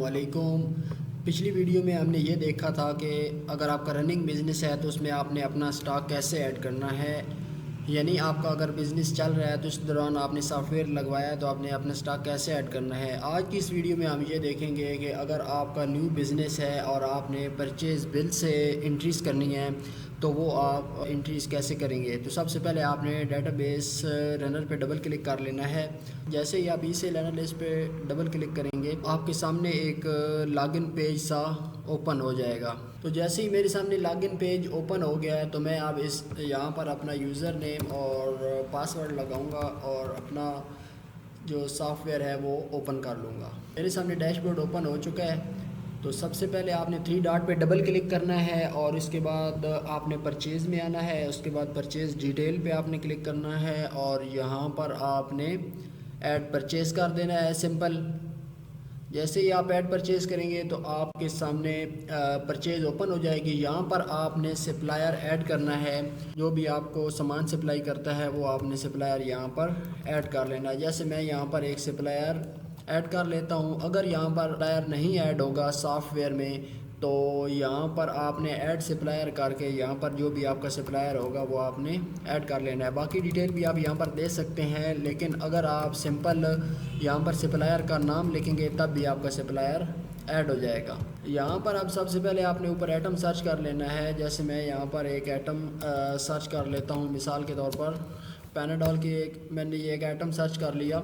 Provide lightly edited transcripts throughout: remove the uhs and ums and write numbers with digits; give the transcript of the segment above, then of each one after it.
वालेकुम। पिछली वीडियो में हमने ये देखा था कि अगर आपका रनिंग बिज़नेस है तो उसमें आपने अपना स्टॉक कैसे ऐड करना है, यानी आपका अगर बिज़नेस चल रहा है तो उस दौरान आपने सॉफ्टवेयर लगवाया है तो आपने अपना स्टॉक कैसे ऐड करना है। आज की इस वीडियो में हम ये देखेंगे कि अगर आपका न्यू बिज़नेस है और आपने परचेज़ बिल से एंट्रीज़ करनी है तो वो आप एंट्रीज़ कैसे करेंगे। तो सबसे पहले आपने डेटाबेस रनर पे डबल क्लिक कर लेना है। जैसे ही आप इसे एनालिस्ट पे डबल क्लिक करेंगे आपके सामने एक लॉगिन पेज सा ओपन हो जाएगा। तो जैसे ही मेरे सामने लॉगिन पेज ओपन हो गया है तो मैं अब इस यहाँ पर अपना यूज़र नेम और पासवर्ड लगाऊंगा और अपना जो सॉफ्टवेयर है वो ओपन कर लूँगा। मेरे सामने डैशबोर्ड ओपन हो चुका है। तो सबसे पहले आपने थ्री डॉट पे डबल क्लिक करना है और इसके बाद आपने परचेज़ में आना है। उसके बाद परचेज़ डिटेल पे आपने क्लिक करना है और यहाँ पर आपने ऐड परचेज़ कर देना है सिंपल। जैसे ही आप ऐड परचेज़ करेंगे तो आपके सामने परचेज़ ओपन हो जाएगी। यहाँ पर आपने सप्लायर ऐड करना है, जो भी आपको सामान सप्लाई करता है वो आपने सप्लायर यहाँ पर ऐड कर लेना है। जैसे मैं यहाँ पर एक सप्लायर ऐड कर लेता हूँ। अगर यहाँ पर सप्लायर नहीं ऐड होगा सॉफ्टवेयर में तो यहाँ पर आपने ऐड सप्लायर करके यहाँ पर जो भी आपका सप्लायर होगा वो आपने ऐड कर लेना है। बाकी डिटेल भी आप यहाँ पर दे सकते हैं, लेकिन अगर आप सिंपल यहाँ पर सप्लायर का नाम लिखेंगे तब भी आपका सप्लायर ऐड हो जाएगा। यहाँ पर अब सबसे पहले आपने ऊपर आइटम सर्च कर लेना है। जैसे मैं यहाँ पर एक आइटम सर्च कर लेता हूँ, मिसाल के तौर पर पैनाडॉल की मैंने ये एक आइटम सर्च कर लिया।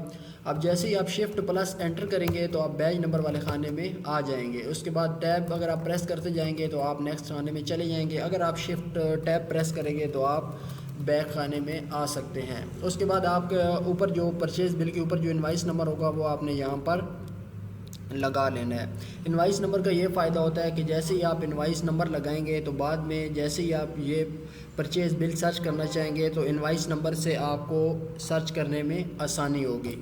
अब जैसे ही आप शिफ्ट प्लस एंटर करेंगे तो आप बैच नंबर वाले खाने में आ जाएंगे। उसके बाद टैब अगर आप प्रेस करते जाएंगे तो आप नेक्स्ट खाने में चले जाएंगे। अगर आप शिफ्ट टैब प्रेस करेंगे तो आप बैक खाने में आ सकते हैं। उसके बाद आपके ऊपर जो परचेज़ बिल के ऊपर जो इनवाइस नंबर होगा वो आपने यहाँ पर लगा लेना है। इनवाइस नंबर का ये फ़ायदा होता है कि जैसे ही आप इनवाइस नंबर लगाएंगे तो बाद में जैसे ही आप ये परचेज़ बिल सर्च करना चाहेंगे तो इनवाइस नंबर से आपको सर्च करने में आसानी होगी।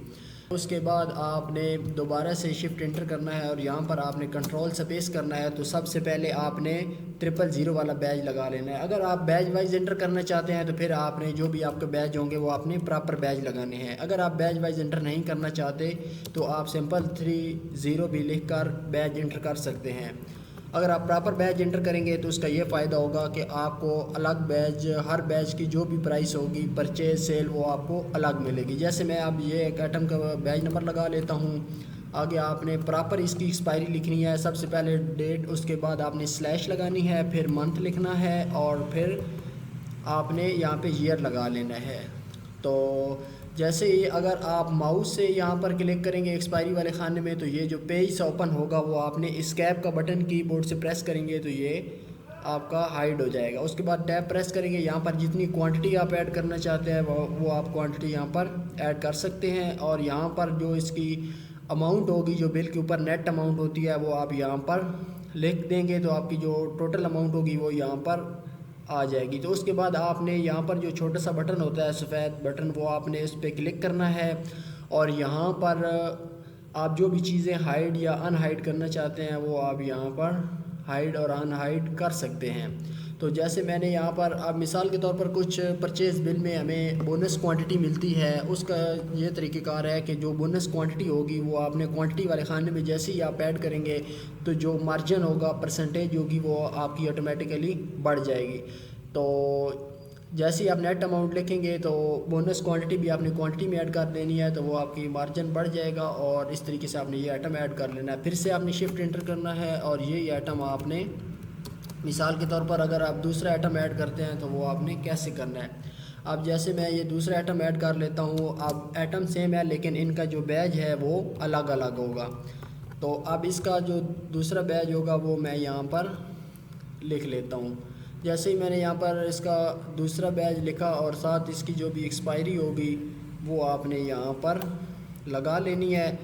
उसके बाद आपने दोबारा से शिफ्ट एंटर करना है और यहाँ पर आपने कंट्रोल स्पेस करना है। तो सबसे पहले आपने 000 वाला बैज लगा लेना है। अगर आप बैज वाइज एंटर करना चाहते हैं तो फिर आपने जो भी आपके बैज होंगे वो आपने प्रॉपर बैज लगाने हैं। अगर आप बैज वाइज एंटर नहीं करना चाहते तो आप सिंपल 30 भी लिख कर बैज एंटर कर सकते हैं। अगर आप प्रॉपर बैच एंटर करेंगे तो उसका ये फ़ायदा होगा कि आपको अलग बैच, हर बैच की जो भी प्राइस होगी परचेज सेल वो आपको अलग मिलेगी। जैसे मैं अब ये एक आइटम का बैच नंबर लगा लेता हूँ। आगे आपने प्रॉपर इसकी एक्सपायरी लिखनी है। सबसे पहले डेट, उसके बाद आपने स्लैश लगानी है, फिर मंथ लिखना है और फिर आपने यहाँ पे ईयर लगा लेना है। तो जैसे ही अगर आप माउस से यहाँ पर क्लिक करेंगे एक्सपायरी वाले खाने में तो ये जो पेज ओपन होगा वो आपने एस्केप का बटन कीबोर्ड से प्रेस करेंगे तो ये आपका हाइड हो जाएगा। उसके बाद टैब प्रेस करेंगे, यहाँ पर जितनी क्वांटिटी आप ऐड करना चाहते हैं वो आप क्वांटिटी यहाँ पर ऐड कर सकते हैं। और यहाँ पर जो इसकी अमाउंट होगी, जो बिल के ऊपर नेट अमाउंट होती है, वो आप यहाँ पर लिख देंगे तो आपकी जो टोटल अमाउंट होगी वो यहाँ पर आ जाएगी। तो उसके बाद आपने यहाँ पर जो छोटा सा बटन होता है सफ़ेद बटन, वो आपने इस पर क्लिक करना है और यहाँ पर आप जो भी चीज़ें हाइड या अनहाइड करना चाहते हैं वो आप यहाँ पर हाइड और अनहाइड कर सकते हैं। तो जैसे मैंने यहाँ पर अब मिसाल के तौर पर कुछ परचेज़ बिल में हमें बोनस क्वांटिटी मिलती है, उसका ये तरीक़ेकार है कि जो बोनस क्वांटिटी होगी वो आपने क्वांटिटी वाले खाने में जैसे ही आप ऐड करेंगे तो जो मार्जिन होगा, परसेंटेज होगी, वो आपकी ऑटोमेटिकली बढ़ जाएगी। तो जैसे ही आप नेट अमाउंट लिखेंगे तो बोनस क्वांटिटी भी आपने क्वांटिटी में ऐड कर देनी है तो वो आपकी मार्जिन बढ़ जाएगा। और इस तरीके से आपने ये आइटम ऐड कर लेना है। फिर से आपने शिफ्ट एंटर करना है और ये आइटम आपने, मिसाल के तौर पर अगर आप दूसरा आइटम ऐड करते हैं तो वो आपने कैसे करना है। अब जैसे मैं ये दूसरा आइटम ऐड कर लेता हूँ। अब आइटम सेम है लेकिन इनका जो बैज है वो अलग अलग होगा। तो अब इसका जो दूसरा बैज होगा वो मैं यहाँ पर लिख लेता हूँ। जैसे ही मैंने यहाँ पर इसका दूसरा बैज लिखा और साथ इसकी जो भी एक्सपायरी होगी वो आपने यहाँ पर लगा लेनी है।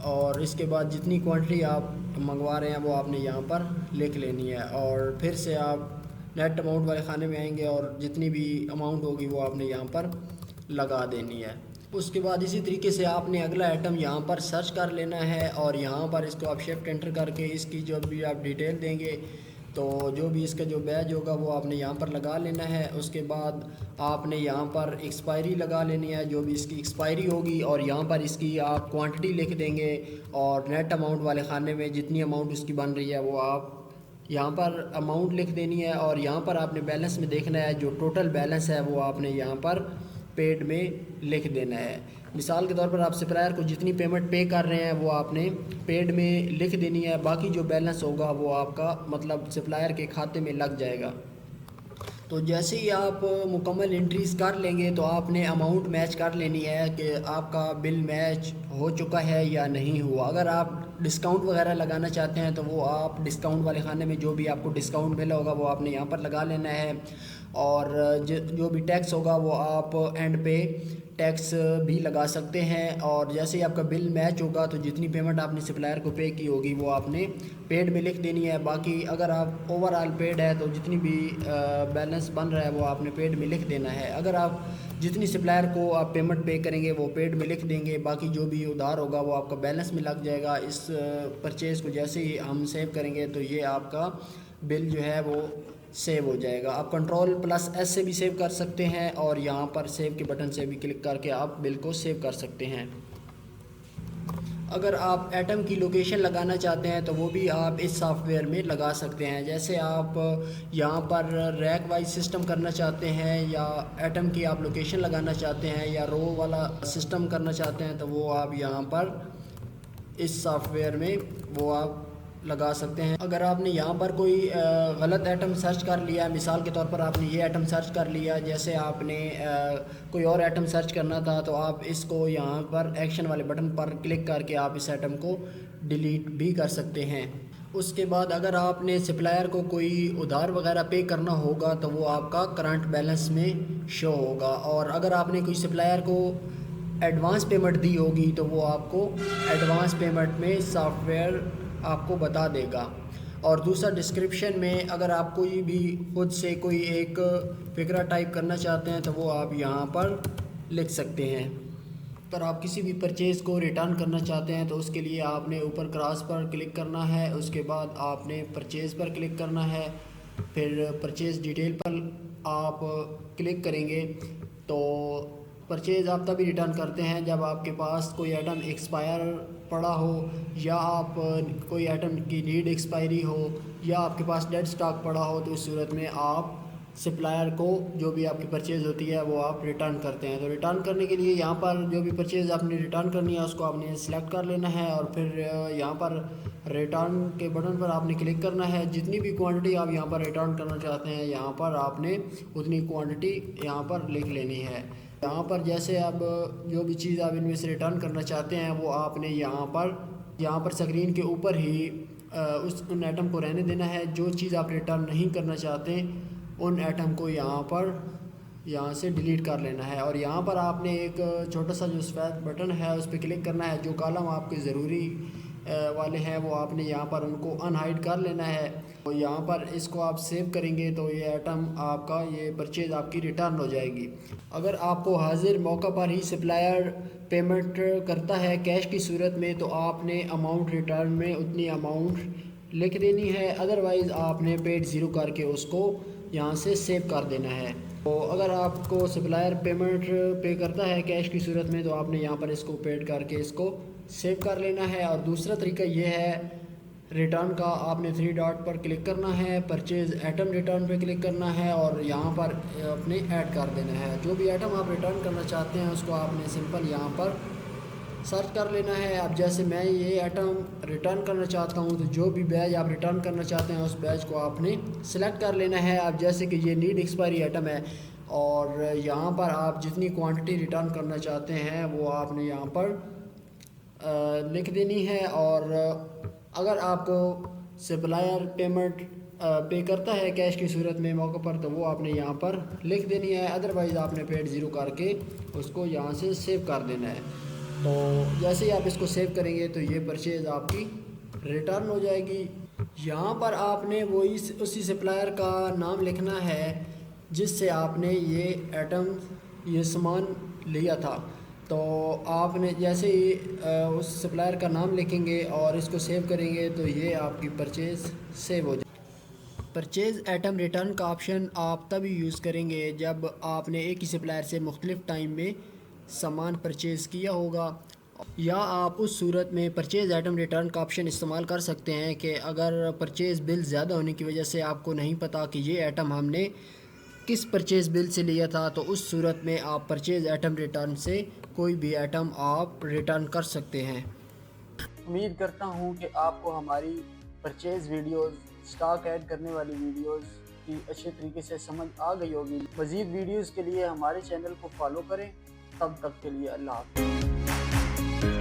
और इसके बाद जितनी क्वांटिटी आप मंगवा रहे हैं वो आपने यहाँ पर लिख लेनी है और फिर से आप नेट अमाउंट वाले खाने में आएंगे और जितनी भी अमाउंट होगी वो आपने यहाँ पर लगा देनी है। उसके बाद इसी तरीके से आपने अगला आइटम यहाँ पर सर्च कर लेना है और यहाँ पर इसको आप शिफ्ट एंटर करके इसकी जो भी आप डिटेल देंगे तो जो भी इसका जो बैज होगा वो आपने यहाँ पर लगा लेना है। उसके बाद आपने यहाँ पर एक्सपायरी लगा लेनी है, जो भी इसकी एक्सपायरी होगी, और यहाँ पर इसकी आप क्वांटिटी लिख देंगे और नेट अमाउंट वाले खाने में जितनी अमाउंट उसकी बन रही है वो आप यहाँ पर अमाउंट लिख देनी है। और यहाँ पर आपने बैलेंस में देखना है, जो टोटल बैलेंस है वो आपने यहाँ पर पेड में लिख देना है। मिसाल के तौर पर आप सप्लायर को जितनी पेमेंट पे कर रहे हैं वो आपने पेड में लिख देनी है, बाकी जो बैलेंस होगा वो आपका मतलब सप्लायर के खाते में लग जाएगा। तो जैसे ही आप मुकम्मल एंट्रीज़ कर लेंगे तो आपने अमाउंट मैच कर लेनी है कि आपका बिल मैच हो चुका है या नहीं हुआ। अगर आप डिस्काउंट वगैरह लगाना चाहते हैं तो वो आप डिस्काउंट वाले खाने में जो भी आपको डिस्काउंट मिला होगा वो आपने यहाँ पर लगा लेना है। और जो भी टैक्स होगा वो आप एंड पे टैक्स भी लगा सकते हैं। और जैसे ही आपका बिल मैच होगा तो जितनी पेमेंट आपने सप्लायर को पे की होगी वो आपने पेड में लिख देनी है। बाकी अगर आप ओवरऑल पेड है तो जितनी भी बैलेंस बन रहा है वो आपने पेड में लिख देना है। अगर आप जितनी सप्लायर को आप पेमेंट पे करेंगे वो पेड में लिख देंगे, बाकी जो भी उधार होगा वो आपका बैलेंस में लग जाएगा। इस परचेज़ को जैसे ही हम सेव करेंगे तो ये आपका बिल जो है वो सेव हो जाएगा। आप Ctrl+S से भी सेव कर सकते हैं और यहाँ पर सेव के बटन से भी क्लिक करके आप बिल को सेव कर सकते हैं। अगर आप एटम की लोकेशन लगाना चाहते हैं तो वो भी आप इस सॉफ्टवेयर में लगा सकते हैं। जैसे आप यहाँ पर रैक वाइज सिस्टम करना चाहते हैं या एटम की आप लोकेशन लगाना चाहते हैं या रो वाला सिस्टम करना चाहते हैं तो वो आप यहाँ पर इस सॉफ्टवेयर में वो आप लगा सकते हैं। अगर आपने यहाँ पर कोई गलत आइटम सर्च कर लिया, मिसाल के तौर पर आपने ये आइटम सर्च कर लिया, जैसे आपने कोई और आइटम सर्च करना था तो आप इसको यहाँ पर एक्शन वाले बटन पर क्लिक करके आप इस आइटम को डिलीट भी कर सकते हैं। उसके बाद अगर आपने सप्लायर को कोई उधार वगैरह पे करना होगा तो वो आपका करंट बैलेंस में शो होगा। और अगर आपने कोई सप्लायर को एडवांस पेमेंट दी होगी तो वो आपको एडवांस पेमेंट में सॉफ्टवेयर आपको बता देगा। और दूसरा डिस्क्रिप्शन में अगर आप कोई भी खुद से कोई एक फिक्रा टाइप करना चाहते हैं तो वो आप यहाँ पर लिख सकते हैं। अगर आप किसी भी परचेज़ को रिटर्न करना चाहते हैं तो उसके लिए आपने ऊपर क्रॉस पर क्लिक करना है, उसके बाद आपने परचेज़ पर क्लिक करना है, फिर परचेज़ डिटेल पर आप क्लिक करेंगे। तो परचेज़ आप तभी रिटर्न करते हैं जब आपके पास कोई आइटम एक्सपायर पड़ा हो या आप कोई आइटम की नीड एक्सपायरी हो या आपके पास डेड स्टॉक पड़ा हो, तो इस सूरत में आप सप्लायर को जो भी आपकी परचेज़ होती है वो आप रिटर्न करते हैं। तो रिटर्न करने के लिए यहाँ पर जो भी परचेज़ आपने रिटर्न करनी है उसको आपने सेलेक्ट कर लेना है और फिर यहाँ पर रिटर्न के बटन पर आपने क्लिक करना है। जितनी भी क्वांटिटी आप यहाँ पर रिटर्न करना चाहते हैं यहाँ पर आपने उतनी क्वांटिटी यहाँ पर लिख लेनी है। यहाँ पर जैसे अब जो भी चीज़ आप इनमें से रिटर्न करना चाहते हैं वो आपने यहाँ पर स्क्रीन के ऊपर ही उन आइटम को रहने देना है। जो चीज़ आप रिटर्न नहीं करना चाहते उन आइटम को यहाँ से डिलीट कर लेना है। और यहाँ पर आपने एक छोटा सा जो सफ़ेद बटन है उस पर क्लिक करना है। जो कॉलम आपके ज़रूरी वाले हैं वो आपने यहाँ पर उनको अनहाइड कर लेना है। तो यहाँ पर इसको आप सेव करेंगे तो ये आइटम आपका ये परचेज़ आपकी रिटर्न हो जाएगी। अगर आपको हाजिर मौका पर ही सप्लायर पेमेंट करता है कैश की सूरत में तो आपने अमाउंट रिटर्न में उतनी अमाउंट लिख देनी है, अदरवाइज़ आपने पेड ज़ीरो करके उसको यहाँ से सेव कर देना है। तो अगर आपको सप्लायर पेमेंट पे करता है कैश की सूरत में तो आपने यहाँ पर इसको पेड करके इसको सेव कर लेना है। और दूसरा तरीका ये है रिटर्न का, आपने थ्री डॉट पर क्लिक करना है, परचेज़ आइटम रिटर्न पे क्लिक करना है और यहाँ पर अपने ऐड कर देना है। जो भी आइटम आप रिटर्न करना चाहते हैं उसको आपने सिंपल यहाँ पर सर्च कर लेना है। अब जैसे मैं ये आइटम रिटर्न करना चाहता हूँ तो जो भी बैच आप रिटर्न करना चाहते हैं उस बैच को आपने सेलेक्ट कर लेना है। अब जैसे कि ये नीड एक्सपायरी आइटम है और यहाँ पर आप जितनी क्वांटिटी रिटर्न करना चाहते हैं वो आपने यहाँ पर लिख देनी है। और अगर आपको सप्लायर पेमेंट पे करता है कैश की सूरत में मौके पर तो वो आपने यहाँ पर लिख देनी है, अदरवाइज़ आपने पेड ज़ीरो करके उसको यहाँ से सेव कर देना है। तो जैसे ही आप इसको सेव करेंगे तो ये परचेज़ आपकी रिटर्न हो जाएगी। यहाँ पर आपने वही उसी सप्लायर का नाम लिखना है जिससे आपने ये आइटम ये सामान लिया था। तो आपने जैसे ही उस सप्लायर का नाम लिखेंगे और इसको सेव करेंगे तो ये आपकी परचेज़ सेव हो जाएगी। परचेज़ आइटम रिटर्न का ऑप्शन आप तभी यूज़ करेंगे जब आपने एक ही सप्लायर से मुख्तलिफ़ टाइम में सामान परचेज़ किया होगा, या आप उस सूरत में परचेज़ आइटम रिटर्न का ऑप्शन इस्तेमाल कर सकते हैं कि अगर परचेज़ बिल ज़्यादा होने की वजह से आपको नहीं पता कि ये आइटम हमने किस परचेज़ बिल से लिया था, तो उस सूरत में आप परचेज़ आइटम रिटर्न से कोई भी आइटम आप रिटर्न कर सकते हैं। उम्मीद करता हूँ कि आपको हमारी परचेज़ वीडियोस, स्टॉक ऐड करने वाली वीडियोस की अच्छे तरीके से समझ आ गई होगी। मज़ीद वीडियोस के लिए हमारे चैनल को फॉलो करें। तब तक के लिए अल्लाह हाफ़िज़।